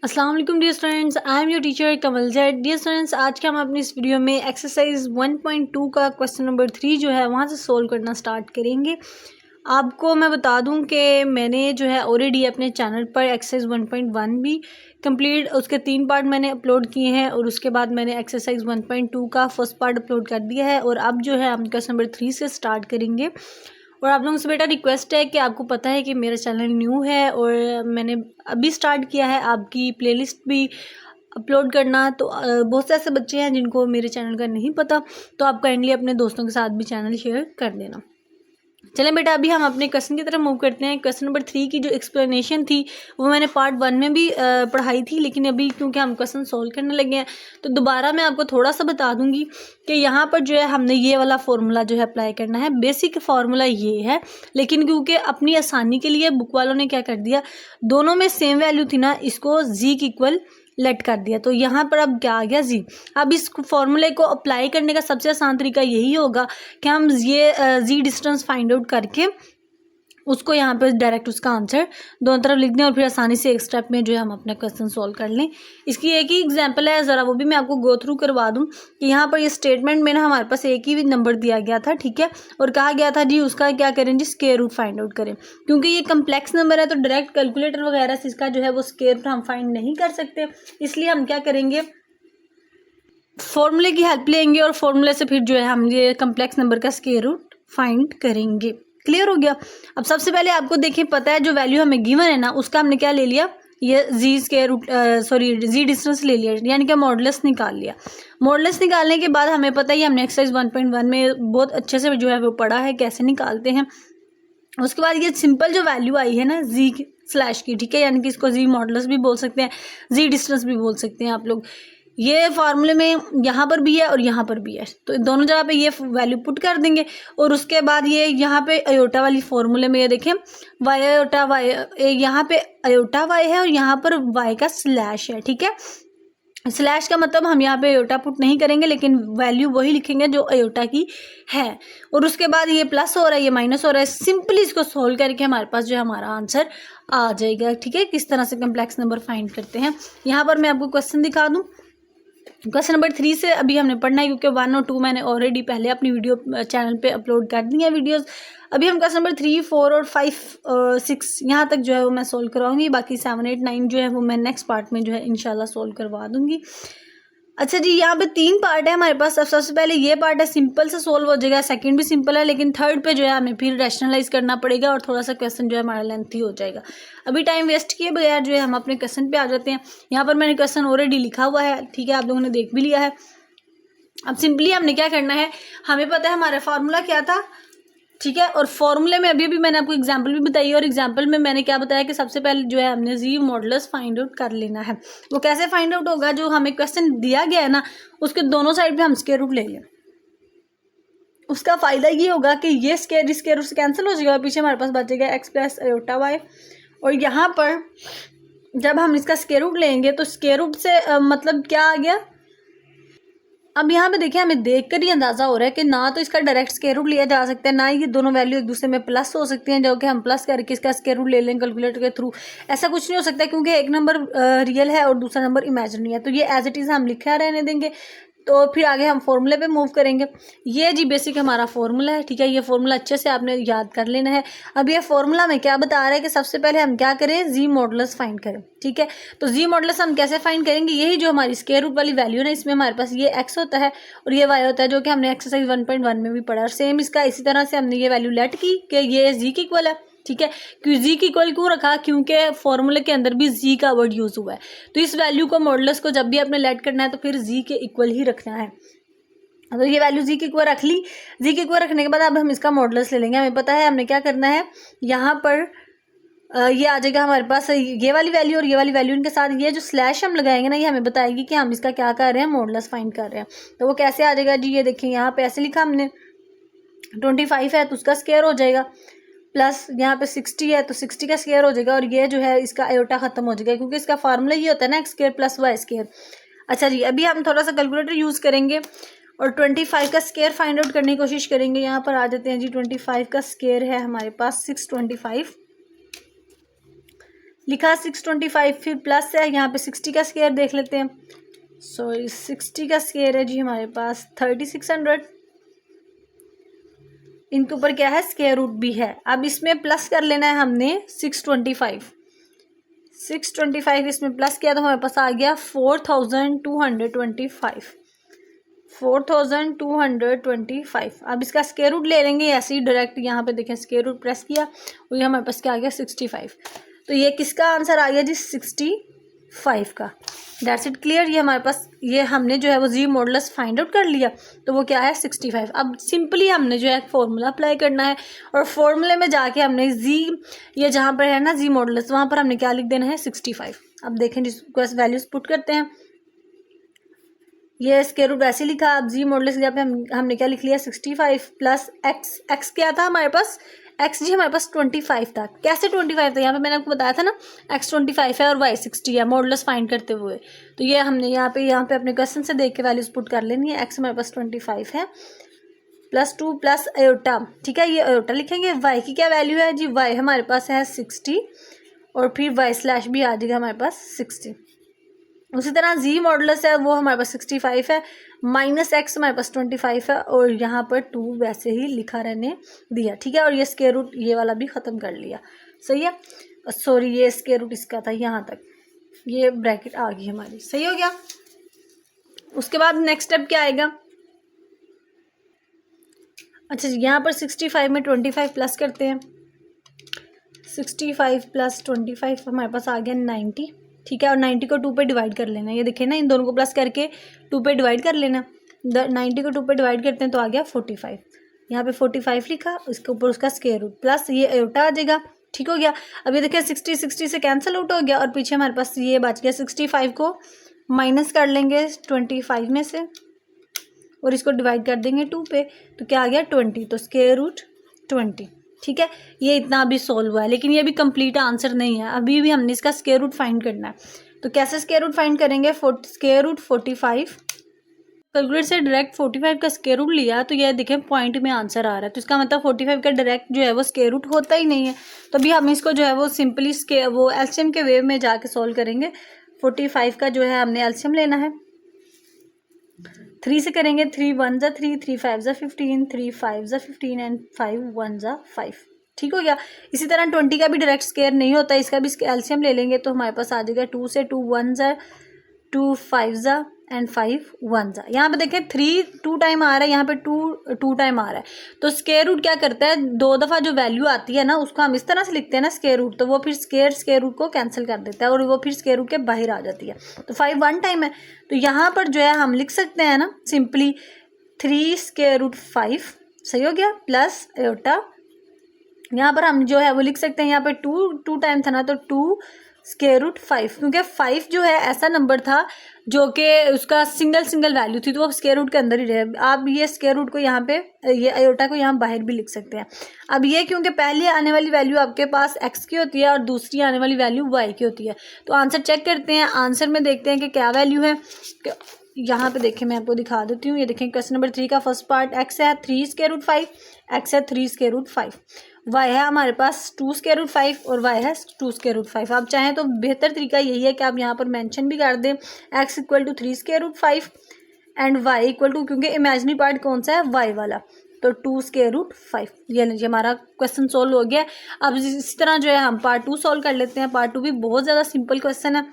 अस्सलाम वालेकुम dear students, I am your teacher Kamal Z. Dear students, आज के हम अपनी इस वीडियो में एक्सरसाइज 1.2 का क्वेश्चन नंबर 3 जो है वहाँ से सोल्व करना स्टार्ट करेंगे। आपको मैं बता दूं कि मैंने जो है ऑलरेडी अपने चैनल पर एक्सरसाइज 1.1 भी कंप्लीट उसके 3 पार्ट मैंने अपलोड किए हैं और उसके बाद मैंने एक्सरसाइज 1.2 का फर्स्ट पार्ट अपलोड कर दिया है और अब जो है हम क्वेश्चन नंबर 3 से स्टार्ट करेंगे। और आप लोगों से बेटा रिक्वेस्ट है कि आपको पता है कि मेरा चैनल न्यू है और मैंने अभी स्टार्ट किया है आपकी प्लेलिस्ट भी अपलोड करना, तो बहुत से ऐसे बच्चे हैं जिनको मेरे चैनल का नहीं पता, तो आप काइंडली अपने दोस्तों के साथ भी चैनल शेयर कर देना। चलें बेटा, अभी हम अपने क्वेश्चन की तरफ मूव करते हैं। क्वेश्चन नंबर 3 की जो एक्सप्लेनेशन थी वो मैंने पार्ट 1 में भी पढ़ाई थी, लेकिन अभी क्योंकि हम क्वेश्चन सॉल्व करने लगे हैं तो दोबारा मैं आपको थोड़ा सा बता दूंगी कि यहाँ पर जो है हमने ये वाला फॉर्मूला जो है अप्लाई करना है। बेसिक फार्मूला ये है, लेकिन क्योंकि अपनी आसानी के लिए बुक वालों ने क्या कर दिया, दोनों में सेम वैल्यू थी ना, इसको जी की इक्वल लेट कर दिया। तो यहाँ पर अब क्या आ गया, जी। अब इस फॉर्मूले को अप्लाई करने का सबसे आसान तरीका यही होगा कि हम ये जी डिस्टेंस फाइंड आउट करके उसको यहाँ पे डायरेक्ट उसका आंसर दोनों तरफ लिख दें और फिर आसानी से एक स्टेप में जो है हम अपना क्वेश्चन सॉल्व कर लें। इसकी एक ही एग्जांपल है, ज़रा वो भी मैं आपको गो थ्रू करवा दूं कि यहाँ पर ये स्टेटमेंट में ना हमारे पास एक ही नंबर दिया गया था, ठीक है, और कहा गया था जी उसका क्या करें, जी स्क्वायर रूट फाइंड आउट करें। क्योंकि ये कम्प्लेक्स नंबर है तो डायरेक्ट कैलकुलेटर वगैरह से इसका जो है वो स्क्वायर रूट हम फाइंड नहीं कर सकते, इसलिए हम क्या करेंगे, फॉर्मूले की हेल्प लेंगे और फॉर्मूले से फिर जो है हम ये कम्प्लेक्स नंबर का स्क्वायर रूट फाइंड करेंगे। क्लियर हो गया। अब सबसे पहले आपको देखिए पता है जो वैल्यू हमें गिवन है ना उसका हमने क्या ले लिया, ये जी स्क्वायर रूट जी डिस्टेंस ले लिया, यानी कि मॉडुलस निकाल लिया। मॉडुलस निकालने के बाद हमें पता है हमने एक्सरसाइज 1.1 में बहुत अच्छे से जो है वो पढ़ा है कैसे निकालते हैं। उसके बाद ये सिंपल जो वैल्यू आई है ना जी स्लैश की, ठीक है, यानी कि इसको जी मॉडुलस भी बोल सकते हैं, जी डिस्टेंस भी बोल सकते हैं आप लोग। ये फार्मूले में यहाँ पर भी है और यहाँ पर भी है, तो दोनों जगह पे ये वैल्यू पुट कर देंगे और उसके बाद ये यहाँ पे अयोटा वाली फार्मूले में ये देखें वाई अयोटा वाई, यहाँ पे अयोटा वाई है और यहाँ पर वाई का स्लैश है, ठीक है। स्लैश का मतलब हम यहाँ पे अयोटा पुट नहीं करेंगे लेकिन वैल्यू वही लिखेंगे जो अयोटा की है, और उसके बाद ये प्लस हो रहा है ये माइनस हो रहा है। सिंपली इसको सोल्व करके हमारे पास जो है हमारा आंसर आ जाएगा, ठीक है। किस तरह से कम्प्लेक्स नंबर फाइंड करते हैं, यहाँ पर मैं आपको क्वेश्चन दिखा दूँ। क्वेश्चन नंबर 3 से अभी हमने पढ़ना है क्योंकि 1 और 2 मैंने ऑलरेडी पहले अपनी वीडियो चैनल पे अपलोड कर दी है वीडियोस। अभी हम क्वेश्चन नंबर 3, 4 और 5, 6 यहाँ तक जो है वो मैं सोल्व करवाऊंगी, बाकी 7, 8, 9 जो है वो मैं नेक्स्ट पार्ट में जो है इंशाल्लाह सोल्व करवा दूंगी। अच्छा जी, यहाँ पे 3 पार्ट है हमारे पास। अब सबसे पहले ये पार्ट है, सिंपल से सोल्व हो जाएगा, सेकंड भी सिंपल है, लेकिन थर्ड पे जो है हमें फिर रैशनलाइज करना पड़ेगा और थोड़ा सा क्वेश्चन जो है हमारा लेंथी हो जाएगा। अभी टाइम वेस्ट किए बगैर जो है हम अपने क्वेश्चन पे आ जाते हैं। यहाँ पर मैंने क्वेश्चन ऑलरेडी लिखा हुआ है, ठीक है, आप लोगों ने देख भी लिया है। अब सिंपली हमने क्या करना है, हमें पता है हमारा फार्मूला क्या था, ठीक है, और फॉर्मूले में अभी मैंने आपको एग्जांपल भी बताई और एग्जांपल में मैंने क्या बताया कि सबसे पहले जो है हमने जी मॉडुलस फाइंड आउट कर लेना है। वो कैसे फाइंड आउट होगा, जो हमें क्वेश्चन दिया गया है ना उसके दोनों साइड पे हम स्क्वायर रूट ले लें। उसका फायदा ये होगा कि ये स्क्वायर रूट से कैंसिल हो जाएगा, पीछे हमारे पास बचेगा एक्स प्लस अयोटा वाई, और यहाँ पर जब हम इसका स्क्वायर रूट लेंगे तो स्क्वायर रूट से मतलब क्या आ गया। अब यहाँ पे देखिए हमें देखकर ही अंदाजा हो रहा है कि ना तो इसका डायरेक्ट स्क्वायर रूट लिया जा सकता है, ना ये दोनों वैल्यू एक दूसरे में प्लस हो सकती हैं जो कि हम प्लस करके इसका स्क्वायर रूट ले लें कैलकुलेटर के थ्रू। ऐसा कुछ नहीं हो सकता क्योंकि एक नंबर रियल है और दूसरा नंबर इमेजिनरी है, तो ये एज इट इज़ हम लिखा रहने देंगे। तो फिर आगे हम फॉर्मूले पे मूव करेंगे। ये जी बेसिक हमारा फॉर्मूला है, ठीक है, ये फॉर्मूला अच्छे से आपने याद कर लेना है। अब ये फॉर्मूला में क्या बता रहा है कि सबसे पहले हम क्या करें, जी मॉडुलस फाइंड करें, ठीक है। तो जी मॉडुलस हम कैसे फाइंड करेंगे, यही जो हमारी स्क्वायर रूट वाली वैल्यू है ना, इसमें हमारे पास ये एक्स होता है और ये वाई होता है, जो कि हमने एक्सरसाइज 1.1 में भी पढ़ा, और सेम इसका इसी तरह से हमने ये वैल्यू लेट की कि ये जी की इक्वल है, ठीक है। क्यों जी की इक्वल क्यों रखा, क्योंकि फॉर्मूले के अंदर भी जी का वर्ड यूज हुआ है, तो इस वैल्यू को मॉडुलस को जब भी आपने लेट करना है तो फिर जी के इक्वल ही रखना है। तो ये वैल्यू जी के इक्वल रख ली। जी के इक्वल रखने के बाद अब हम इसका मॉडुलस ले लेंगे। हमें पता है हमने क्या करना है, यहाँ पर ये आ जाएगा हमारे पास ये वाली वैल्यू और ये वाली वैल्यू, इनके साथ ये जो स्लैश हम लगाएंगे ना ये हमें बताएगी कि हम इसका क्या कर रहे हैं, मॉडुलस फाइंड कर रहे हैं। तो वो कैसे आ जाएगा जी, ये देखिए यहाँ पे ऐसे लिखा हमने 25 है तो उसका स्क्वायर हो जाएगा, प्लस यहाँ पे 60 है तो 60 का स्क्वायर हो जाएगा, और ये जो है इसका अयोटा खत्म हो जाएगा क्योंकि इसका फार्मूला ये होता है ना x square plus y square. अच्छा जी, अभी हम थोड़ा सा कैलकुलेटर यूज़ करेंगे और 25 का स्क्वायर फाइंड आउट करने की कोशिश करेंगे। यहाँ पर आ जाते हैं जी, 25 का स्क्वायर है हमारे पास 625। लिखा 625, फिर प्लस है, यहाँ पे 60 का स्क्वायर देख लेते हैं। सॉरी 60 का स्क्वायर है जी हमारे पास 3600, इनके ऊपर क्या है स्क्वायर रूट भी है। अब इसमें प्लस कर लेना है हमने 625, 625 इसमें प्लस किया तो हमारे पास आ गया 4225, 4225। अब इसका स्क्वायर रूट ले लेंगे ऐसे ही डायरेक्ट, यहाँ पे देखें स्क्वायर रूट प्रेस किया और ये हमारे पास क्या आ गया 65। तो ये किसका आंसर आ गया जी 65 का। That's it clear. ये हमारे पास ये हमने जो है वो जी मॉडुलस फाइंड आउट कर लिया, तो वो क्या है 65। अब सिंपली हमने जो है फॉर्मूला अप्लाई करना है और फॉर्मूले में जाके हमने जी, ये जहाँ पर है ना जी मॉडुलस, वहाँ पर हमने क्या लिख देना है 65। अब देखें जिसको वैल्यूज पुट करते हैं, ये स्क्वायर रूट वैसे लिखा। अब जी मॉडुलस यहाँ पे हमने क्या लिख लिया 65 प्लस एक्स, एक्स क्या था हमारे पास, एक्स जी हमारे पास 25 था। कैसे 25 था, यहाँ पे मैंने आपको बताया था ना एक्स 25 है और वाई 60 है मॉडुलस फाइंड करते हुए। तो ये हमने यहाँ पे अपने क्वेश्चन से देख के वैल्यूज पुट कर लेनी है। एक्स हमारे पास 25 है प्लस 2 प्लस आयोटा, ठीक है, ये आयोटा लिखेंगे। वाई की क्या वैल्यू है जी, वाई हमारे पास है 60 और फिर वाई स्लैश भी आ जाएगा हमारे पास 60। उसी तरह जी मॉडुलस है वो हमारे पास 65 है, माइनस एक्स हमारे पास 25 है और यहाँ पर 2 वैसे ही लिखा रहने दिया, ठीक है। और ये स्क्वायर रूट ये वाला भी ख़त्म कर लिया, सही है। सॉरी ये स्क्वायर रूट इसका था यहाँ तक, ये ब्रैकेट आ गई हमारी, सही हो गया। उसके बाद नेक्स्ट स्टेप क्या आएगा, अच्छा यहाँ पर 65 में 25 प्लस करते हैं। 65 प्लस 25 हमारे पास आ गया 90, ठीक है। और 90 को 2 पे डिवाइड कर लेना, ये देखें ना इन दोनों को प्लस करके 2 पे डिवाइड कर लेना। 90 को 2 पे डिवाइड करते हैं तो आ गया 45, यहाँ पे 45 लिखा, उसके ऊपर उसका स्क्वायर रूट प्लस ये आयोटा आ जाएगा, ठीक हो गया। अब ये देखिए 60 से कैंसिल आउट हो गया और पीछे हमारे पास ये बच गया 65 को माइनस कर लेंगे 25 में से और इसको डिवाइड कर देंगे 2 पे, तो क्या आ गया 20, तो स्क्वायर रूट 20, ठीक है। ये इतना अभी सॉल्व हुआ है लेकिन ये भी कंप्लीट आंसर नहीं है, अभी भी हमने इसका स्क्वायर रूट फाइंड करना है। तो कैसे स्क्वायर रूट फाइंड करेंगे, स्क्वायर रूट 45, कैलकुलेटर से डायरेक्ट 45 का स्क्वायर रूट लिया तो ये देखें पॉइंट में आंसर आ रहा है, तो इसका मतलब 45 का डायरेक्ट जो है वो स्क्वायर रूट होता ही नहीं है। तो अभी हम इसको जो है वो सिंपली वो एलसीएम के वे में जाके सॉल्व करेंगे। 45 का जो है हमने एलसीएम लेना है, 3 से करेंगे, 3 1 जा 3, 3 5 जा 15, 3 5 जा 15 एंड 5 1 जा 5, ठीक हो गया। इसी तरह 20 का भी डायरेक्ट स्क्वायर नहीं होता, इसका भी एलसीएम ले लेंगे तो हमारे पास आ जाएगा 2 से 2 1 जा 2 5 जा एंड 5 1 जा। यहाँ पे देखें 3 2 टाइम आ रहा है, यहाँ पे 2 2 टाइम आ रहा है। तो स्क्वायर रूट क्या करता है, 2 दफ़ा जो वैल्यू आती है ना उसको हम इस तरह से लिखते हैं ना स्क्वायर रूट, तो वो फिर स्क्वायर रूट को कैंसिल कर देता है और वो फिर स्क्वायर रूट के बाहर आ जाती है। तो 5 1 टाइम है, तो यहाँ पर जो है हम लिख सकते हैं ना सिंपली 3 स्क्वायर रूट 5, सही हो गया, प्लस आयोटा। यहाँ पर हम जो है वो लिख सकते हैं, यहाँ पे 2 टाइम था ना तो 2 स्क्वायर रूट 5, क्योंकि 5 जो है ऐसा नंबर था जो कि उसका सिंगल वैल्यू थी तो वो स्क्वायर रूट के अंदर ही रहे। आप ये स्क्वायर रूट को यहाँ पे ये आयोटा को यहाँ बाहर भी लिख सकते हैं। अब ये क्योंकि पहले आने वाली वैल्यू आपके पास x की होती है और दूसरी आने वाली वैल्यू y की होती है, तो आंसर चेक करते हैं। आंसर में देखते हैं कि क्या वैल्यू है, यहाँ पे देखें मैं आपको दिखा देती हूँ। ये देखें क्वेश्चन नंबर 3 का फर्स्ट पार्ट, x है 3 स्क्वायर रूट 5, x है 3 स्क्वायर रूट 5, y है हमारे पास 2 स्क्वायर रूट 5 और y है 2 स्क्वायर रूट 5। आप चाहें तो बेहतर तरीका यही है कि आप यहाँ पर मेंशन भी कर दें x equal to 3 square root 5 and y equal to, क्योंकि इमेजिनरी पार्ट कौन सा है y वाला, तो 2 स्क्वायर रूट 5। ये लीजिए हमारा क्वेश्चन सोल्व हो गया। अब इस तरह जो है हम पार्ट 2 सॉल्व कर लेते हैं। पार्ट 2 भी बहुत ज़्यादा सिंपल क्वेश्चन है।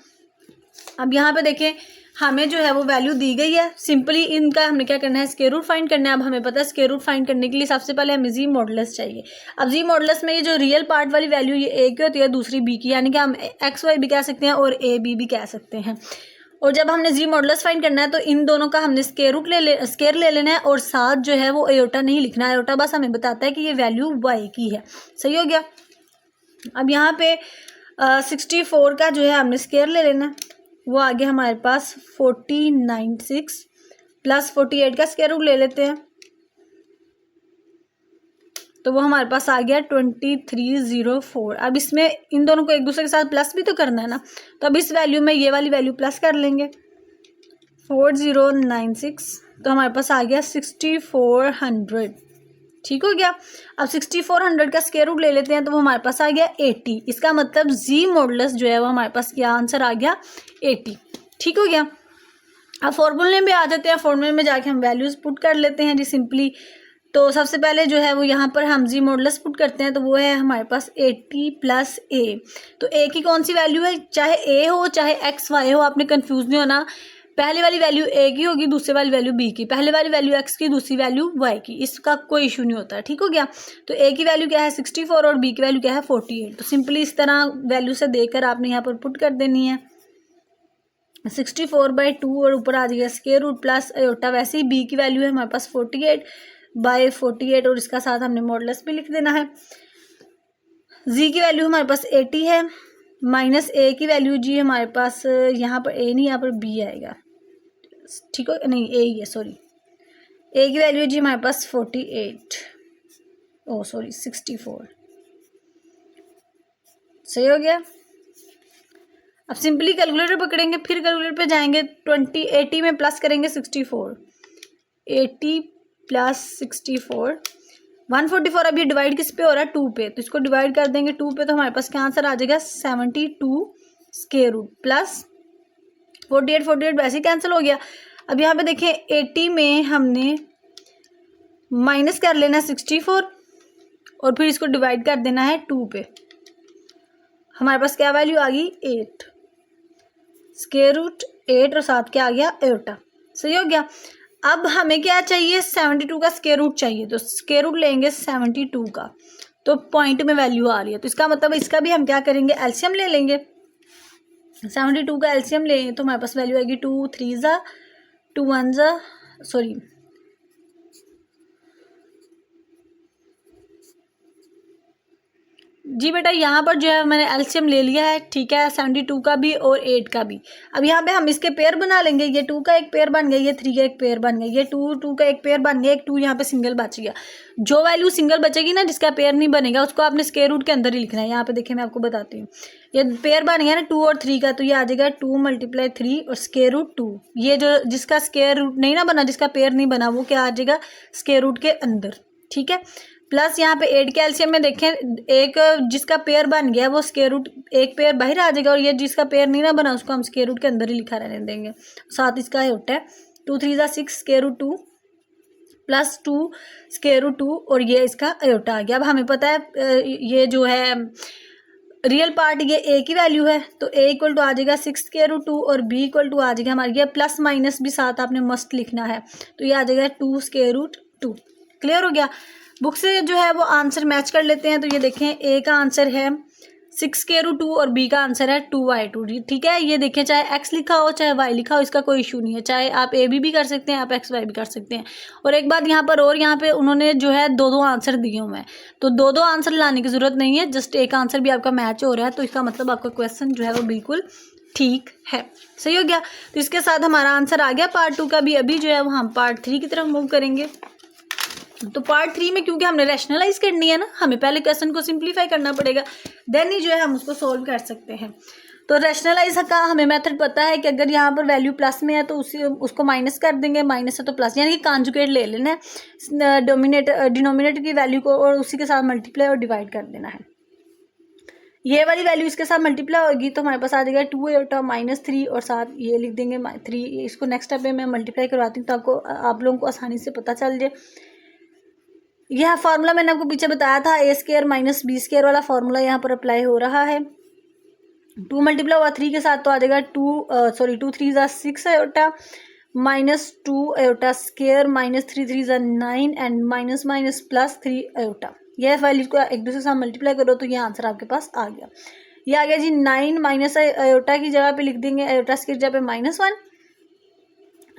अब यहाँ पे देखें हमें जो है वो वैल्यू दी गई है, सिंपली इनका हमने क्या करना है स्क्वायर रूट फाइंड करना है। अब हमें पता है स्क्वायर रूट फाइंड करने के लिए सबसे पहले हमें जी मॉडुलस चाहिए। अब जी मॉडुलस में ये जो रियल पार्ट वाली वैल्यू ये ए की होती है, दूसरी बी की, यानी कि हम एक्स वाई भी कह सकते हैं और ए बी भी कह सकते हैं। और जब हमने जी मॉडुलस फाइंड करना है तो इन दोनों का हमने स्क्वायर ले लेना है और साथ जो है वो आयोटा नहीं लिखना है। आयोटा बस हमें बताता है कि ये वैल्यू वाई की है, सही हो गया। अब यहाँ पे 64 का जो है हमने स्क्वायर ले लेना है, वो आ गया हमारे पास 496 प्लस 48 का स्क्वायर रूट ले लेते हैं तो वो हमारे पास आ गया 2304। अब इसमें इन दोनों को एक दूसरे के साथ प्लस भी तो करना है ना, तो अब इस वैल्यू में ये वाली वैल्यू प्लस कर लेंगे 4096, तो हमारे पास आ गया 6400, ठीक हो गया। अब 6400 का स्क्वायर रूट ले लेते हैं तो वो हमारे पास आ गया 80। इसका मतलब जी मॉडुलस जो है वो हमारे पास क्या आंसर आ गया 80। ठीक हो गया। अब फॉर्मूले में आ जाते हैं, फॉर्मूले में जाके हम वैल्यूज पुट कर लेते हैं जी सिंपली। तो सबसे पहले जो है वो यहाँ पर हम जी मॉडुलस पुट करते हैं तो वो है हमारे पास 80 प्लस ए। तो ए की कौन सी वैल्यू है, चाहे ए हो चाहे एक्स वाई हो, आपने कंफ्यूज नहीं होना। पहले वाली वैल्यू ए की होगी, दूसरी वाली वैल्यू बी की, पहले वाली वैल्यू एक्स की, दूसरी वैल्यू वाई की, इसका कोई इशू नहीं होता। ठीक हो गया। तो ए की वैल्यू क्या है 64 और बी की वैल्यू क्या है 48। तो सिंपली इस तरह वैल्यू से देकर आपने यहाँ पर पुट कर देनी है 64/2 और ऊपर आ जाएगा स्क्वायर रूट प्लस आयोटा। वैसे ही बी की वैल्यू है हमारे पास 48/48 और इसका साथ हमने मॉडुलस भी लिख देना है। जी की वैल्यू हमारे पास 80 है, माइनस ए की वैल्यू जी हमारे पास यहाँ पर ए नहीं, यहाँ पर बी आएगा। ठीक हो, नहीं ए ही है, सॉरी। ए की वैल्यू जी हमारे पास 48, ओ सॉरी 64। सही हो गया। अब सिंपली कैलकुलेटर पकड़ेंगे, फिर कैलकुलेटर पे जाएंगे, 80 में प्लस करेंगे 64, 80 प्लस 64 144। अब ये डिवाइड किस पे हो रहा है 2 पे, तो इसको डिवाइड कर देंगे 2 पे तो हमारे पास क्या आंसर आ जाएगा 72 स्क्वायर रूट प्लस 48 वैसे ही कैंसिल हो गया। अब यहाँ पे देखें 80 में हमने माइनस कर लेना 64 और फिर इसको डिवाइड कर देना है 2 पे। हमारे पास क्या वैल्यू आ गई 8 स्क्वायर रूट 8 और साथ क्या आ गया आयोटा। सही हो गया। अब हमें क्या चाहिए 72 का स्क्वायर रूट चाहिए, तो स्क्वायर रूट लेंगे 72 का, तो पॉइंट में वैल्यू आ रही है, तो इसका मतलब इसका भी हम क्या करेंगे एलसीएम ले लेंगे। 72 का एलसीएम लेंगे तो हमारे पास वैल्यू आएगी 2 3 ज़ा 2 1 ज़ा, सॉरी जी बेटा, यहाँ पर जो है मैंने एलसीएम ले लिया है। ठीक है, 72 का भी और 8 का भी। अब यहाँ पे हम इसके पेयर बना लेंगे। ये 2 का एक पेयर बन गया, ये 3 का एक पेयर बन गया, ये 2 का एक पेयर बन गया, एक 2 यहाँ पे सिंगल बच गया। जो वैल्यू सिंगल बचेगी ना, जिसका पेयर नहीं बनेगा, उसको आपने स्क्वायर रूट के अंदर ही लिखना है। यहाँ पे देखिए मैं आपको बताती हूँ, ये पेयर बन गया ना 2 और 3 का, तो ये आ जाएगा 2 × 3 और स्क्वायर रूट 2। ये जो जिसका स्क्वायर रूट नहीं ना बना, जिसका पेयर नहीं बना, वो क्या आ जाएगा स्क्वायर रूट के अंदर। ठीक है, प्लस यहाँ पे 8 के एलसीएम में देखें, एक जिसका पेयर बन गया वो स्क्वायर रूट एक पेयर बाहर आ जाएगा, और ये जिसका पेयर नहीं ना बना उसको हम स्क्वायर रूट के अंदर ही लिखा रहने देंगे। साथ इसका होता है 2 3 ज़ा 6 square root 2 plus 2 square root 2 और ये इसका आयोटा आ गया। अब हमें पता है ये जो है रियल पार्ट ये ए की वैल्यू है, तो ए इक्वल टू आ जाएगा 6 स्क्वायर रूट 2 और बी इक्वल टू आ जाएगा हमारे, ये प्लस माइनस भी साथ आपने मस्ट लिखना है, तो ये आ जाएगा 2 स्क्वायर रूट 2। क्लियर हो गया। बुक से जो है वो आंसर मैच कर लेते हैं। तो ये देखें ए का आंसर है 6 स्क्वायर रूट 2 और बी का आंसर है 2y2। ठीक है, ये देखें चाहे x लिखा हो चाहे y लिखा हो, इसका कोई इशू नहीं है। चाहे आप ए भी कर सकते हैं, आप एक्स वाई भी कर सकते हैं। और एक बात यहाँ पर, और यहाँ पे उन्होंने जो है 2 आंसर दिए हुए हैं, तो 2 आंसर लाने की जरूरत नहीं है, जस्ट एक आंसर भी आपका मैच हो रहा है, तो इसका मतलब आपका क्वेश्चन जो है वो बिल्कुल ठीक है। सही हो गया। तो इसके साथ हमारा आंसर आ गया पार्ट 2 का भी। अभी जो है वो हम पार्ट 3 की तरफ मूव करेंगे। तो पार्ट 3 में क्योंकि हमने रैशनलाइज करनी है ना, हमें पहले क्वेश्चन को सिंप्लीफाई करना पड़ेगा, देन ही जो है हम उसको सोल्व कर सकते हैं। तो रैशनलाइज का हमें मेथड पता है कि अगर यहाँ पर वैल्यू प्लस में है तो उसको माइनस कर देंगे, माइनस है तो प्लस, यानी कि कॉन्जुगेट ले लेना है डिनोमिनेटर की वैल्यू को और उसी के साथ मल्टीप्लाई और डिवाइड कर देना है। ये वाली वैल्यू इसके साथ मल्टीप्लाई होगी तो हमारे पास आ जाएगा 2 आयोटा -3 और साथ ये लिख देंगे 3। इसको नेक्स्ट स्टेप में मैं मल्टीप्लाई करवाती हूँ ताकि आप लोगों को आसानी से पता चल जाए। यह फार्मूला मैंने आपको पीछे बताया था, a square minus b square वाला फार्मूला यहाँ पर अप्लाई हो रहा है। 2 मल्टीप्लाई हुआ 3 के साथ तो आ जाएगा 2 3 ज़ा 6 आयोटा -2 आयोटा स्क्वायर -3 3 ज़ा 9 and minus minus plus 3 iota. यह वैल्यू को एक दूसरे के साथ मल्टीप्लाई करो तो ये आंसर आपके पास आ गया। ये आ गया जी 9 माइनस आयोटा की जगह पे लिख देंगे आयोटा की जगह पे -1,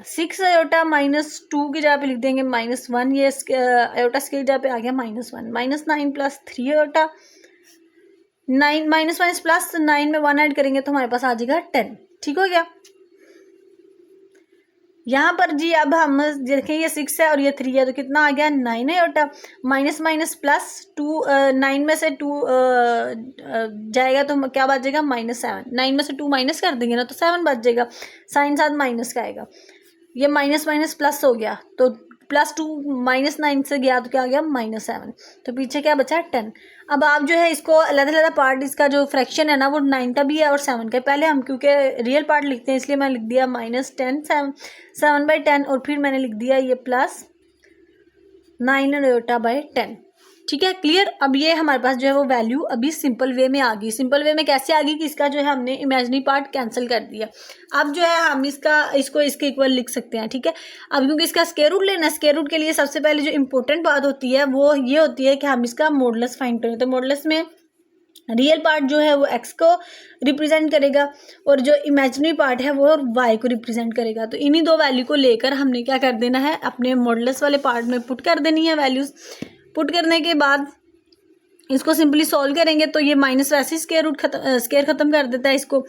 6 आयोटा -2 की जगह पे लिख देंगे -1, ये आयोटा की जगह पे आ गया -1, -9 प्लस 3 आयोटा 9 -1 प्लस 9 में 1 ऐड करेंगे तो हमारे पास आ जाएगा 10। ठीक हो गया। यहाँ पर जी अब हम देखें ये 6 है और ये 3 है तो कितना आ गया 9 आयोटा माइनस माइनस प्लस 2, 9 में से 2 जाएगा तो क्या बच जाएगा -7। 9 में से 2 माइनस कर देंगे ना तो 7 बच जाएगा, साइन साथ माइनस का आएगा। ये माइनस माइनस प्लस हो गया तो +2 -9 से गया तो क्या आ गया -7, तो पीछे क्या बचा 10। अब आप जो है इसको अलग-अलग पार्ट, इसका जो फ्रैक्शन है ना वो 9 का भी है और 7 का। पहले हम क्योंकि रियल पार्ट लिखते हैं इसलिए मैं लिख दिया -10 7/10 और फिर मैंने लिख दिया ये +9/10। ठीक है, क्लियर। अब ये हमारे पास जो है वो वैल्यू अभी सिंपल वे में आ गई। सिंपल वे में कैसे आ गई कि इसका जो है हमने इमेजिनरी पार्ट कैंसिल कर दिया। अब जो है हम इसको इसके इक्वल लिख सकते हैं। ठीक है, अब क्योंकि इसका स्क्वायर रूट लेना है, स्क्वायर रूट के लिए सबसे पहले जो इंपॉर्टेंट बात होती है वो ये होती है कि हम इसका मॉडुलस फाइंड करें। तो मॉडुलस में रियल पार्ट जो है वो x को रिप्रेजेंट करेगा और जो इमेजिनरी पार्ट है वो y को रिप्रेजेंट करेगा। तो इन्हीं दो वैल्यू को लेकर हमने क्या कर देना है, अपने मॉडुलस वाले पार्ट में पुट कर देनी है वैल्यूज। पुट करने के बाद इसको सिंपली सॉल्व करेंगे तो ये माइनस वैसे ही स्क्वायर खत्म कर देता है इसको।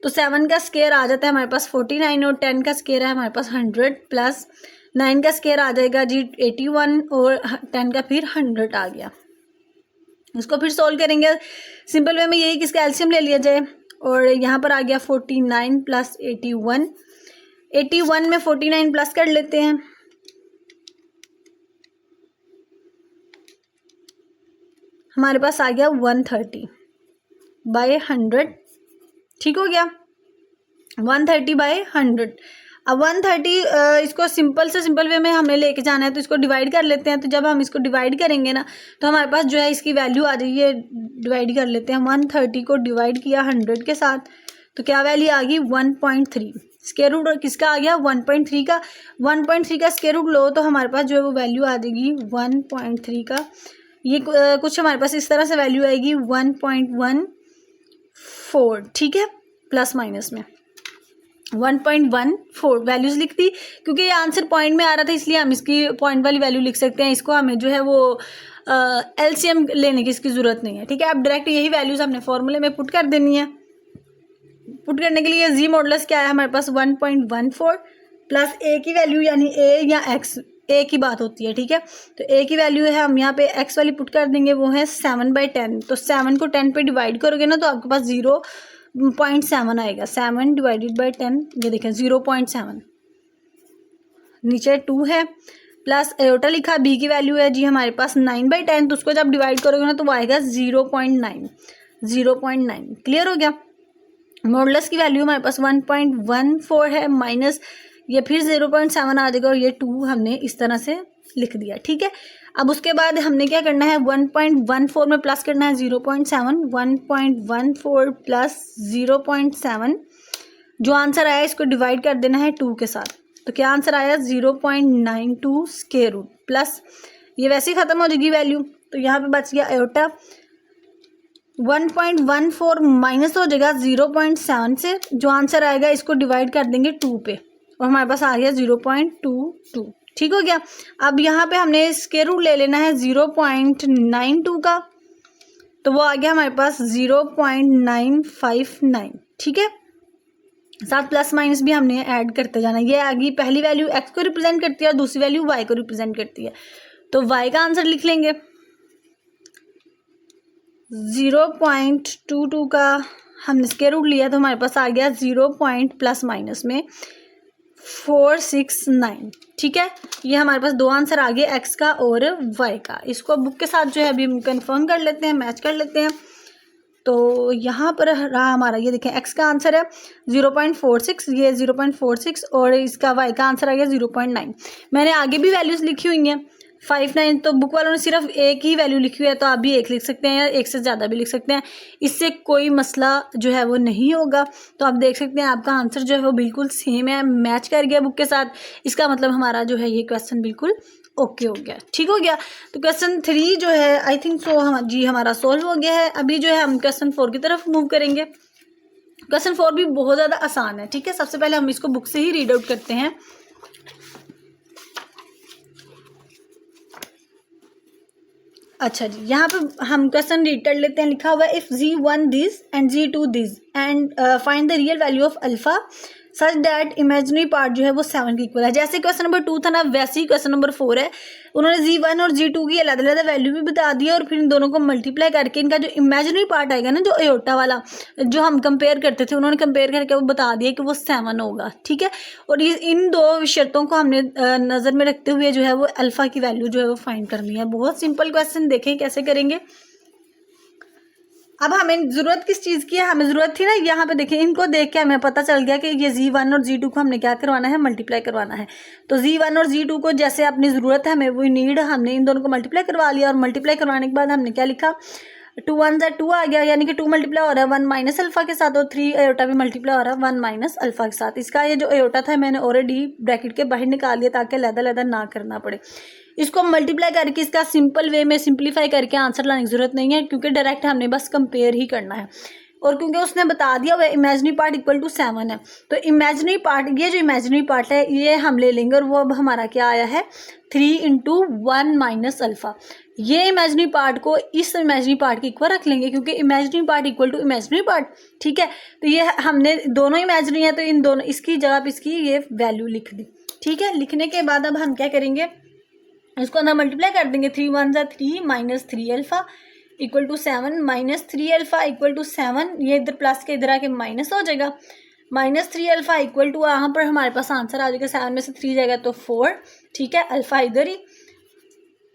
तो 7 का स्क्वायर आ जाता है हमारे पास 49 और 10 का स्क्वायर है हमारे पास 100 प्लस 9 का स्क्वायर आ जाएगा जी 81 और 10 का फिर 100 आ गया। इसको फिर सॉल्व करेंगे सिंपल वे में, यही कि इसका एलसीएम ले लिया जाए और यहाँ पर आ गया 49 प्लस 81। 81 में 49 प्लस कर लेते हैं, हमारे पास आ गया 130/100। ठीक हो गया, 130/100। अब 130 इसको सिंपल से सिंपल वे में हमें लेके जाना है तो इसको डिवाइड कर लेते हैं। तो जब हम इसको डिवाइड करेंगे ना तो हमारे पास जो है इसकी वैल्यू आ जाएगी, ये डिवाइड कर लेते हैं। 130 को डिवाइड किया 100 के साथ तो क्या वैल्यू आ गई 1.3। स्क्वायर रूट किसका आ गया 1.3 का। 1.3 का स्क्वायर रूट लो तो हमारे पास जो है वो वैल्यू आ जाएगी 1.3 का। ये कुछ हमारे पास इस तरह से वैल्यू आएगी 1.14। ठीक है, प्लस माइनस में 1.14 वैल्यूज लिख दी। क्योंकि ये आंसर पॉइंट में आ रहा था इसलिए हम इसकी पॉइंट वाली वैल्यू लिख सकते हैं। इसको हमें जो है वो एलसीएम लेने की इसकी ज़रूरत नहीं है। ठीक है, अब डायरेक्ट यही वैल्यूज हमने फॉर्मूले में पुट कर देनी है। पुट करने के लिए जी मॉडुलस क्या है हमारे पास 1.14 प्लस ए की वैल्यू यानी ए या एक्स, ए की बात होती है। ठीक है, तो ए की वैल्यू है हम यहाँ पे एक्स वाली पुट कर देंगे, वो है 7/10। तो 7 को 10 पे डिवाइड करोगे ना तो आपके पास 0.7 आएगा। 7 डिवाइडेड बाई 10 ये देखें 0.7। नीचे 2 है प्लस एयोटा लिखा, बी की वैल्यू है जी हमारे पास 9/10। तो उसको जब डिवाइड करोगे ना तो वो आएगा 0.9। क्लियर हो गया। मॉडुलस की वैल्यू हमारे पास 1.14 है माइनस ये फिर 0.7 आ जाएगा और ये 2 हमने इस तरह से लिख दिया। ठीक है, अब उसके बाद हमने क्या करना है 1.14 में प्लस करना है 0.7। 1.14 प्लस 0.7 जो आंसर आया इसको डिवाइड कर देना है 2 के साथ। तो क्या आंसर आया 0.92 स्क्वायर रूट प्लस ये वैसे ही ख़त्म हो जाएगी वैल्यू। तो यहाँ पे बच गया आयोटा 1.14 माइनस हो जाएगा 0.7 से। जो आंसर आएगा इसको डिवाइड कर देंगे 2 पे और हमारे पास आ गया 0.22। ठीक हो गया। अब यहाँ पे हमने स्क्वायर रूट ले लेना है 0.92 का, तो वो आ गया हमारे पास 0.959। ठीक है, साथ प्लस माइनस भी हमने ऐड करते जाना। ये आ गई पहली वैल्यू एक्स को रिप्रेजेंट करती है और दूसरी वैल्यू वाई को रिप्रेजेंट करती है। तो वाई का आंसर लिख लेंगे 0.22 का हमने स्क्वायर रूट लिया तो हमारे पास आ गया 0 प्लस माइनस में 469। ठीक है, ये हमारे पास दो आंसर आ गए एक्स का और वाई का। इसको बुक के साथ जो है अभी हम कंफर्म कर लेते हैं, मैच कर लेते हैं। तो यहाँ पर रहा हमारा, ये देखें एक्स का आंसर है 0.46, ये 0.46 और इसका वाई का आंसर आ गया 0.9। मैंने आगे भी वैल्यूज़ लिखी हुई हैं 59, तो बुक वालों ने सिर्फ एक ही वैल्यू लिखी हुई है, तो आप भी एक लिख सकते हैं या एक से ज़्यादा भी लिख सकते हैं, इससे कोई मसला जो है वो नहीं होगा। तो आप देख सकते हैं आपका आंसर जो है वो बिल्कुल सेम है, मैच कर गया बुक के साथ। इसका मतलब हमारा जो है ये क्वेश्चन बिल्कुल ओके हो गया, ठीक हो गया। तो क्वेश्चन 3 जो है आई थिंक सो हमारा सॉल्व हो गया है। अभी जो है हम क्वेश्चन 4 की तरफ मूव करेंगे। क्वेश्चन 4 भी बहुत ज़्यादा आसान है। ठीक है, सबसे पहले हम इसको बुक से ही रीड आउट करते हैं। अच्छा जी, यहाँ पे हम क्वेश्चन रीड कर लेते हैं। लिखा हुआ है if Z1 this and Z2 this and find the real value of alpha such that imaginary part जो है वो 7 के इक्वल है। जैसे क्वेश्चन नंबर 2 था ना, वैसे ही क्वेश्चन नंबर 4 है। उन्होंने g1 और g2 की अलग अलग वैल्यू भी बता दी और फिर इन दोनों को मल्टीप्लाई करके इनका जो इमेजिनरी पार्ट आएगा ना, जो एयोटा वाला जो हम कंपेयर करते थे, उन्होंने कंपेयर करके वो बता दिया कि वो 7 होगा। ठीक है, और ये इन दो शर्तों को हमने नज़र में रखते हुए जो है वो अल्फ़ा की वैल्यू जो है वो फाइंड करनी है। बहुत सिंपल क्वेश्चन, देखें कैसे करेंगे। अब हमें ज़रूरत किस चीज़ की है, हमें ज़रूरत थी ना, यहाँ पे देखिए इनको देख के हमें पता चल गया कि ये g1 और g2 को हमने क्या करवाना है, मल्टीप्लाई करवाना है। तो g1 और g2 को जैसे अपनी ज़रूरत है, हमें वो नीड, हमने इन दोनों को मल्टीप्लाई करवा लिया और मल्टीप्लाई करवाने के बाद हमने क्या लिखा, 2 1 2 आ गया, यानी कि 2 मल्टीप्लाई हो रहा है 1 माइनस अल्फा के साथ और 3 एयोटा भी मल्टीप्लाई हो रहा है 1 माइनस अल्फा के साथ। इसका ये जो एयोटा था मैंने ऑलरेडी ब्रैकेट के बाहर निकाल लिया ताकि अलग-अलग ना करना पड़े। इसको मल्टीप्लाई करके इसका सिंपल वे में सिंप्लीफाई करके आंसर लाने की जरूरत नहीं है, क्योंकि डायरेक्ट हमने बस कंपेयर ही करना है। और क्योंकि उसने बता दिया हुआ इमेजिनरी पार्ट इक्वल टू 7 है, तो इमेजिनरी पार्ट, ये जो इमेजिनरी पार्ट है ये हम ले लेंगे और वो अब हमारा क्या आया है 3 इंटू 1 माइनस अल्फा। ये इमेजिनरी पार्ट को इस इमेजिनरी पार्ट के इक्वल रख लेंगे, क्योंकि imaginary part equal to imaginary part. ठीक है, तो ये हमने दोनों इमेजिनरी है तो इन दोनों इसकी जगह पे इसकी ये वैल्यू लिख दी। ठीक है, लिखने के बाद अब हम क्या करेंगे, इसको अंदर मल्टीप्लाई कर देंगे। 3 1 3 minus 3 alpha equal to 7 minus 3 alpha equal to 7, ये इधर प्लस के इधर आके माइनस हो जाएगा। माइनस 3 अल्फा इक्वल टू, यहाँ पर हमारे पास आंसर आ जाएगा 7 में से 3 जाएगा तो 4। ठीक है, अल्फा इधर ही,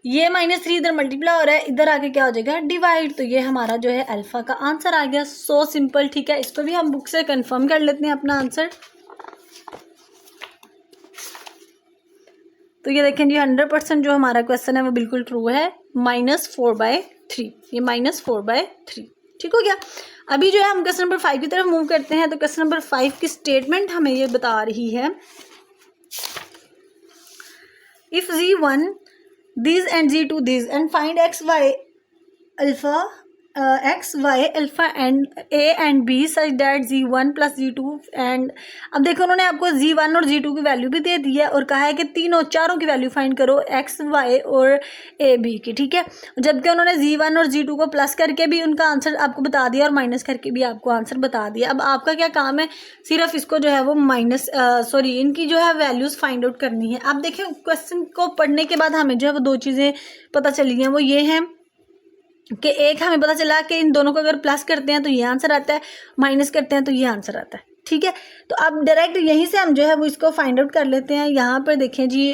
ये -3 इधर मल्टीप्लाई हो रहा है, इधर आके क्या हो जाएगा डिवाइड, तो ये हमारा जो है अल्फा का आंसर आ गया। So simple. ठीक है, इसको भी हम बुक से कंफर्म कर लेते हैं अपना आंसर। तो ये देखें जी 100% जो हमारा क्वेश्चन है वो बिल्कुल ट्रू है, -4/3, ये -4/3। ठीक हो गया। अभी जो है हम क्वेश्चन नंबर 5 की तरफ मूव करते हैं। तो क्वेश्चन नंबर 5 की स्टेटमेंट हमें ये बता रही है, if g1 this and g2 this and find x y alpha and a and b such that g1 plus g2 and, अब देखो उन्होंने आपको g1 और g2 की वैल्यू भी दे दी है और कहा है कि चारों की वैल्यू फाइंड करो x y और a b की। ठीक है, जबकि उन्होंने g1 और g2 को प्लस करके भी उनका आंसर आपको बता दिया और माइनस करके भी आपको आंसर बता दिया। अब आपका क्या काम है, सिर्फ इसको जो है वो इनकी जो है वैल्यूज़ फाइंड आउट करनी है। आप देखें क्वेश्चन को पढ़ने के बाद हमें जो है वो 2 चीज़ें पता चली हैं, वो ये हैं कि एक हमें पता चला कि इन दोनों को अगर प्लस करते हैं तो ये आंसर आता है, माइनस करते हैं तो ये आंसर आता है। ठीक है, तो अब डायरेक्ट यहीं से हम जो है वो इसको फाइंड आउट कर लेते हैं। यहाँ पर देखें जी,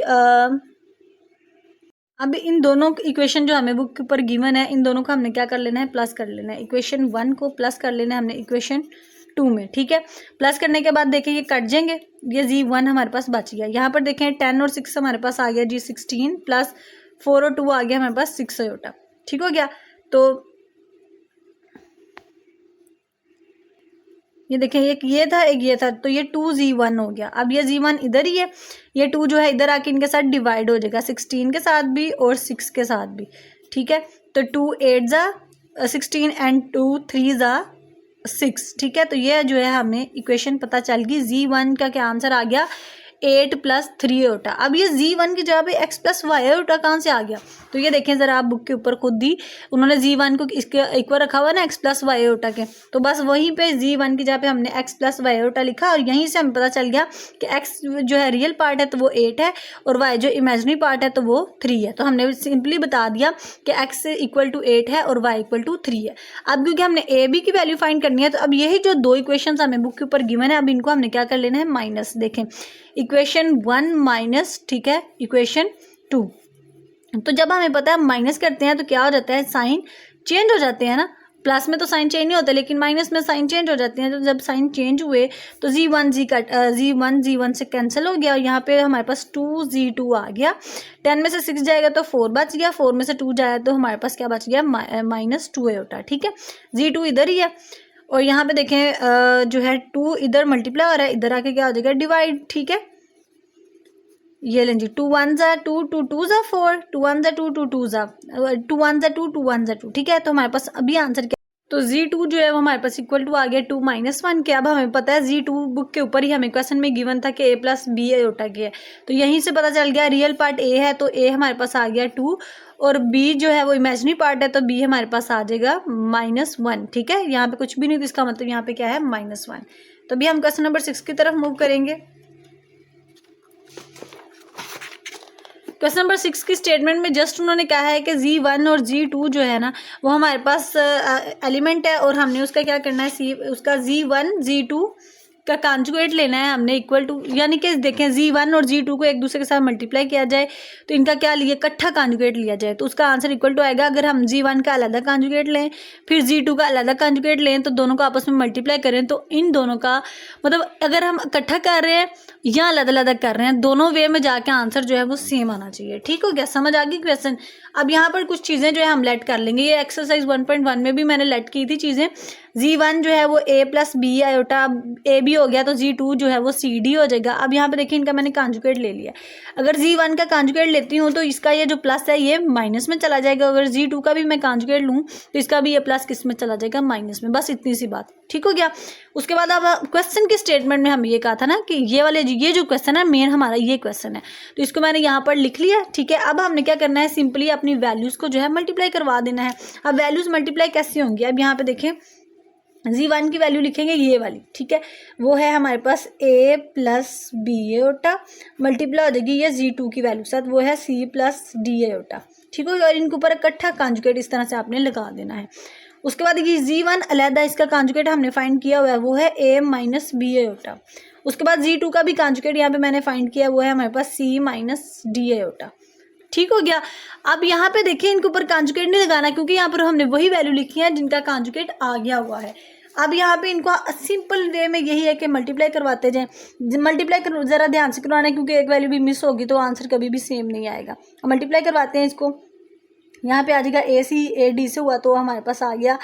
अब इन दोनों इक्वेशन जो हमें बुक के ऊपर गिवन है, इन दोनों को हमने क्या कर लेना है, प्लस कर लेना है। इक्वेशन 1 को प्लस कर लेना है हमने इक्वेशन 2 में। ठीक है, प्लस करने के बाद देखें ये कट जाएंगे, ये g1 हमारे पास बच गया। यहाँ पर देखें 10 और 6 हमारे पास आ गया जी 16 प्लस 4 और 2 आ गया हमारे पास 6 होता। ठीक हो गया, तो ये देखें एक ये था एक ये था, तो ये 2g1 हो गया। अब ये g1 इधर ही है, ये 2 जो है इधर आके इनके साथ डिवाइड हो जाएगा, 16 के साथ भी और 6 के साथ भी। ठीक है, तो 2 8 जा 16 एंड 2 3 जा 6। ठीक है, तो ये जो है हमें इक्वेशन पता चल गई। g1 का क्या आंसर आ गया 8 प्लस 3 होता। अब ये g1 की जगह पे x प्लस वाई होता कहाँ से आ गया, तो ये देखें ज़रा आप बुक के ऊपर खुद ही उन्होंने g1 को इसके इक्वल रखा हुआ ना x प्लस वाई होता के, तो बस वहीं पे g1 की जगह पे हमने x प्लस वाई होता लिखा और यहीं से हमें पता चल गया कि x जो है रियल पार्ट है तो वो 8 है और y जो इमेजिनरी पार्ट है तो वो 3 है। तो हमने सिंपली बता दिया कि x इक्वल टू 8 है और y इक्वल टू 3 है। अब क्योंकि हमने a b की वैल्यू फाइंड करनी है, तो अब यही जो 2 इक्वेशन हमें बुक के ऊपर गिवन है, अब इनको हमने क्या कर लेना है माइनस। देखें इक्वेशन 1 माइनस, ठीक है, इक्वेशन 2, तो जब हमें पता है माइनस करते हैं तो क्या हो जाता है, साइन चेंज हो जाते हैं ना। प्लस में तो साइन चेंज नहीं होता, लेकिन माइनस में साइन चेंज हो जाते हैं। तो जब साइन चेंज हुए तो जी1 से कैंसिल हो गया और यहाँ पे हमारे पास 2g2 आ गया। 10 में से 6 जाएगा तो 4 बच गया, 4 में से 2 जाएगा तो हमारे पास क्या बच गया -2 होता। ठीक है, g2 इधर ही है और यहाँ पे देखें जो है 2 इधर मल्टीप्लाई हो रहा है, इधर आके क्या हो जाएगा डिवाइड। ठीक है, ये लें जी 2 1 जा 2 2 2 जा 4 2 1 जा 2 2 2 जा 2 1 जा 2 2 1 जा 2। ठीक है, तो हमारे पास अभी आंसर क्या, तो Z2 जो है वो हमारे पास इक्वल टू आ गया 2 - 1 के। अब हमें पता है Z2 बुक के ऊपर ही हमें क्वेश्चन में गिवन था कि a + b आयोटा की है, तो यहीं से पता चल गया रियल पार्ट a है तो a हमारे पास आ गया 2 और b जो है वो इमेजिनरी पार्ट है तो b हमारे पास आ जाएगा -1। ठीक है, यहाँ पे कुछ भी नहीं तो इसका मतलब यहाँ पे क्या है -1। तो अभी हम क्वेश्चन नंबर 6 की तरफ मूव करेंगे। क्वेश्चन नंबर 6 की स्टेटमेंट में जस्ट उन्होंने कहा है कि Z1 और Z2 जो है ना वो हमारे पास एलिमेंट है और हमने उसका क्या करना है उसका Z1 Z2 का कॉन्जुगेट लेना है हमने इक्वल टू, यानी कि देखें Z1 और Z2 को एक दूसरे के साथ मल्टीप्लाई किया जाए तो इनका क्या लिए इकट्ठा कॉन्जुगेट लिया जाए तो उसका आंसर इक्वल टू आएगा। अगर हम Z1 का अलग कॉन्जुगेट लें फिर Z2 का अलग कॉन्जुगेट लें तो दोनों को आपस में मल्टीप्लाई करें तो इन दोनों का मतलब अगर हम इकट्ठा कर रहे हैं या अलग अलग कर रहे हैं दोनों वे में जाके आंसर जो है वो सेम आना चाहिए। ठीक हो गया, समझ आ गई क्वेश्चन। अब यहाँ पर कुछ चीज़ें जो है हम लेट कर लेंगे, ये एक्सरसाइज 1.1 में भी मैंने लेट की थी चीज़ें। Z1 जो है वो a + b iota a b हो गया तो Z2 जो है वो c d हो जाएगा। अब यहाँ पे देखिए इनका मैंने कॉन्जुगेट ले लिया, अगर Z1 का कॉन्जुगेट लेती हूँ तो इसका ये जो प्लस है ये माइनस में चला जाएगा, अगर Z2 का भी मैं कॉन्जुगेट लूँ तो इसका भी ये प्लस किस में चला जाएगा माइनस में, बस इतनी सी बात। ठीक हो गया। उसके बाद अब क्वेश्चन की स्टेटमेंट में हम ये कहा था ना कि ये जो क्वेश्चन है मेन हमारा ये क्वेश्चन है तो इसको मैंने यहाँ पर लिख लिया। ठीक है, अब हमने क्या करना है सिंपली अपनी वैल्यूज़ को जो है मल्टीप्लाई करवा देना है। अब वैल्यूज़ मल्टीप्लाई कैसे होंगी, अब यहाँ पे देखें Z1 की वैल्यू लिखेंगे ये वाली, ठीक है, वो है हमारे पास a + b आयोटा मल्टीप्लाई हो जाएगी ये Z2 की वैल्यू के साथ, वो है c + d आयोटा। ठीक है, और इनके ऊपर इकट्ठा कॉन्जुगेट इस तरह से आपने लगा देना है। उसके बाद ये Z1 अलहदा इसका कॉन्जुगेट हमने फाइंड किया हुआ है वो है a - b आयोटा। उसके बाद Z2 का भी कॉन्जुगेट यहाँ पे मैंने फाइंड किया वो है हमारे पास c - d आयोटा। ठीक हो गया। अब यहाँ पे देखिए इनके ऊपर कॉन्जुगेट नहीं लगाना क्योंकि यहाँ पर हमने वही वैल्यू लिखी है जिनका कॉन्जुगेट आ गया हुआ है। अब यहाँ पे इनको सिंपल वे में यही है कि मल्टीप्लाई करवाते जाएं, मल्टीप्लाई ज़रा ध्यान से करवाना है क्योंकि एक वैल्यू भी मिस होगी तो आंसर कभी भी सेम नहीं आएगा। मल्टीप्लाई करवाते हैं इसको, यहाँ पे आ जाएगा AC से हुआ तो हमारे पास आ गया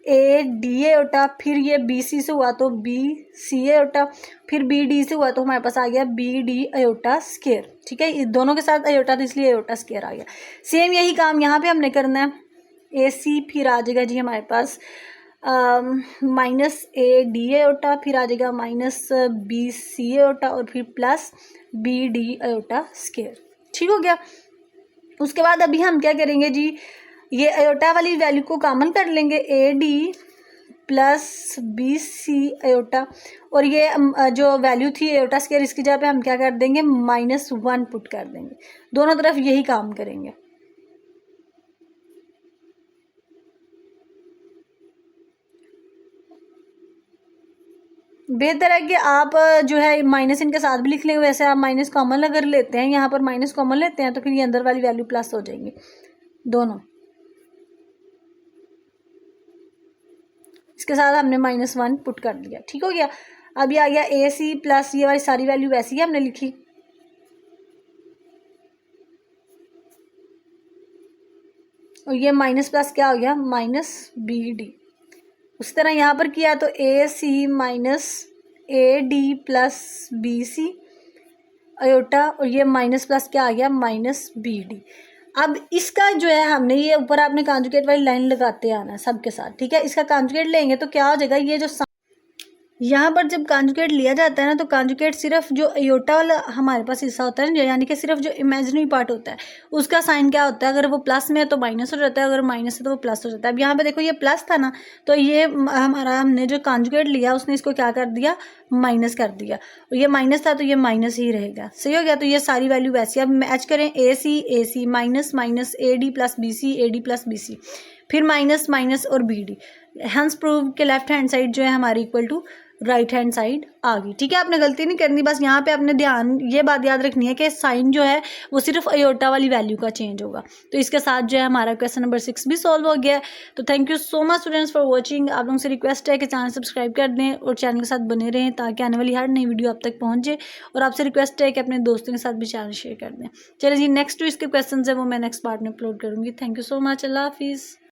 AD आयोटा, फिर ये BC से हुआ तो BC आयोटा, फिर BD से हुआ तो हमारे पास आ गया BD आयोटा स्क्वायर। ठीक है, इस दोनों के साथ आयोटा तो इसलिए आयोटा स्क्वायर आ गया। सेम यही काम यहाँ पे हमने करना है, AC फिर आ जाएगा जी हमारे पास -AD आयोटा, फिर आ जाएगा -BC आयोटा और फिर +BD आयोटा स्क्वायर। ठीक हो गया। उसके बाद अभी हम क्या करेंगे जी, ये आयोटा वाली वैल्यू को कॉमन कर लेंगे AD + BC आयोटा और ये जो वैल्यू थी आयोटा स्क्वायर इसकी जगह पे हम क्या कर देंगे -1 पुट कर देंगे। दोनों तरफ यही काम करेंगे। बेहतर है कि आप जो है माइनस इनके साथ भी लिख लेंगे, वैसे आप माइनस कॉमन अगर लेते हैं यहाँ पर माइनस कॉमन लेते हैं तो फिर ये अंदर वाली वैल्यू प्लस हो जाएंगी दोनों। इसके साथ हमने -1 पुट कर दिया। ठीक हो गया। अब ये आ गया AC प्लस ये वाली सारी वैल्यू वैसी ही हमने लिखी, और ये माइनस प्लस क्या हो गया -BD। उसी तरह यहाँ पर किया तो AC - AD + BC आयोटा और ये माइनस प्लस क्या आ गया -BD। अब इसका जो है हमने ये ऊपर आपने कॉन्जुगेट वाली लाइन लगाते आना है सबके साथ। ठीक है, इसका कॉन्जुगेट लेंगे तो क्या हो जाएगा, ये जो यहाँ पर जब कॉन्जुगेट लिया जाता है ना तो कॉन्जुगेट सिर्फ जो आयोटा वाला हमारे पास हिस्सा होता है ना, यानी कि सिर्फ जो इमेजिनरी पार्ट होता है उसका साइन क्या होता है, अगर वो प्लस में है तो माइनस हो जाता है, अगर माइनस है तो वो प्लस हो जाता है। अब यहाँ पे देखो ये प्लस था ना तो ये हमारा हमने जो कॉन्जुगेट लिया उसने इसको क्या कर दिया माइनस कर दिया, और ये माइनस था तो ये माइनस ही रहेगा। सही हो गया। तो ये सारी वैल्यू वैसी अब मैच करें AC -AD + BC AD + BC फिर माइनस और BD, हेंस प्रूव के लेफ्ट हैंड साइड जो है हमारी equal to right hand side आ गई। ठीक है, आपने गलती नहीं करनी, बस यहाँ पे आपने ध्यान ये बात याद रखनी है कि साइन जो है वो सिर्फ आयोटा वाली वैल्यू का चेंज होगा। तो इसके साथ जो है हमारा क्वेश्चन नंबर 6 भी सॉल्व हो गया है। तो thank you so much students for watching. आप लोगों से रिक्वेस्ट है कि चैनल सब्सक्राइब कर दें और चैनल के साथ बने रहें ताकि आने वाली हर नई वीडियो आप तक पहुँचे, और आपसे रिक्वेस्ट है कि अपने दोस्तों के साथ भी चैनल शेयर कर दें। चलिए जी, नेक्स्ट जो इसके क्वेश्चन है वो मैं नेक्स्ट पार्ट में अपलोड करूँगी। Thank you so much. अल्लाह हाफिज़।